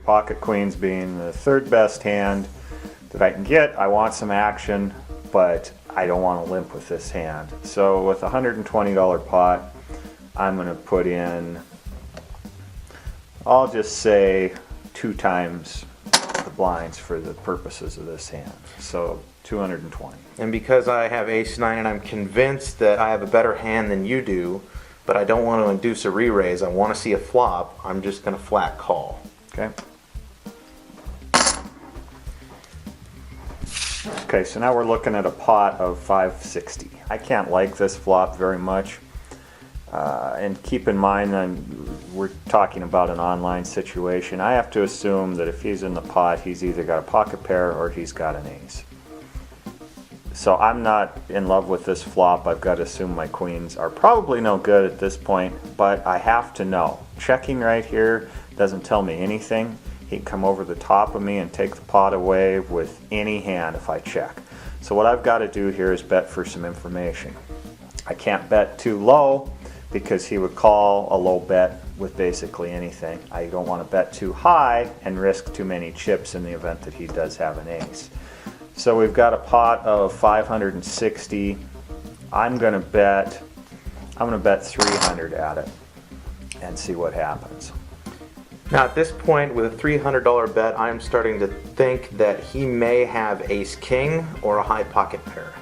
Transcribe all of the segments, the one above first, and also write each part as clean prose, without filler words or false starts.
pocket queens being the third best hand that I can get. I want some action, but I don't want to limp with this hand. So with a $120 pot, I'm going to put in, I'll just say 2 times the blinds for the purposes of this hand. So 220. And because I have ace-9 and I'm convinced that I have a better hand than you do, but I don't want to induce a re-raise, I want to see a flop, I'm just going to flat call. Okay. Okay, so now we're looking at a pot of 560. I can't like this flop very much. And keep in mind that we're talking about an online situation. I have to assume that if he's in the pot, he's either got a pocket pair or he's got an ace. So I'm not in love with this flop. I've got to assume my queens are probably no good at this point, but I have to know. Checking right here doesn't tell me anything. He can come over the top of me and take the pot away with any hand if I check. So what I've got to do here is bet for some information. I can't bet too low because he would call a low bet with basically anything. I don't want to bet too high and risk too many chips in the event that he does have an ace. So we've got a pot of 560. I'm going to bet 300 at it and see what happens. Now at this point, with a $300 bet, I'm starting to think that he may have ace-king or a high pocket pair.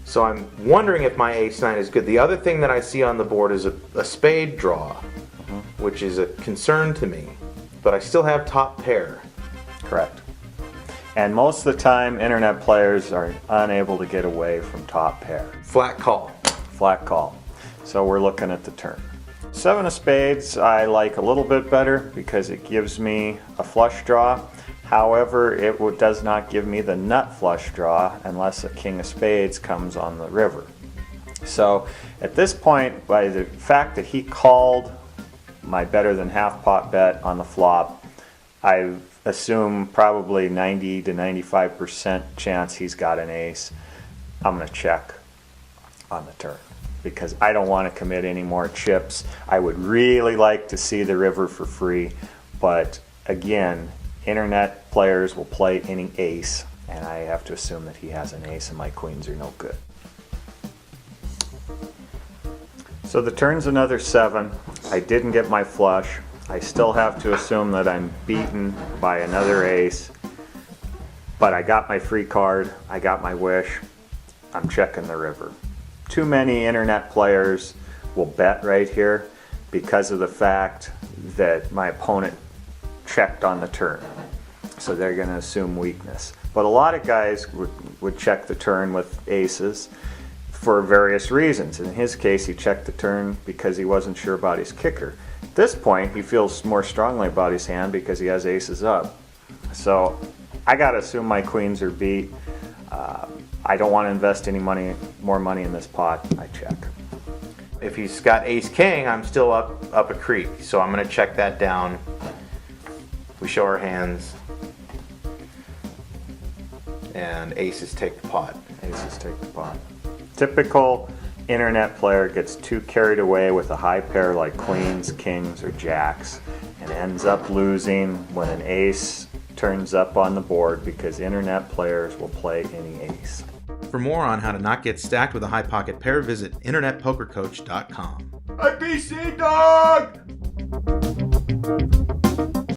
So I'm wondering if my ace-9 is good. The other thing that I see on the board is a spade draw, which is a concern to me. But I still have top pair. Correct. And most of the time, internet players are unable to get away from top pair. Flat call. Flat call. So we're looking at the turn. 7 of spades I like a little bit better because it gives me a flush draw. However, it does not give me the nut flush draw unless a king of spades comes on the river. So at this point, by the fact that he called my better than half pot bet on the flop, I assume probably 90 to 95% chance he's got an ace. I'm going to check on the turn because I don't want to commit any more chips. I would really like to see the river for free, but again, internet players will play any ace, and I have to assume that he has an ace and my queens are no good. So the turn's another 7. I didn't get my flush. I still have to assume that I'm beaten by another ace, but I got my free card, I got my wish, I'm checking the river. Too many internet players will bet right here because of the fact that my opponent checked on the turn. So they're going to assume weakness. But a lot of guys would check the turn with aces for various reasons. In his case, he checked the turn because he wasn't sure about his kicker. At this point, he feels more strongly about his hand because he has aces up. So I got to assume my queens are beat. I don't want to invest any more money in this pot. I check. If he's got ace-king, I'm still up a creek, so I'm going to check that down. We show our hands, and aces take the pot. Aces take the pot. Typical internet player gets too carried away with a high pair like queens, kings, or jacks and ends up losing when an ace turns up on the board because internet players will play any ace. For more on how to not get stacked with a high pocket pair, visit internetpokercoach.com. IPC dog!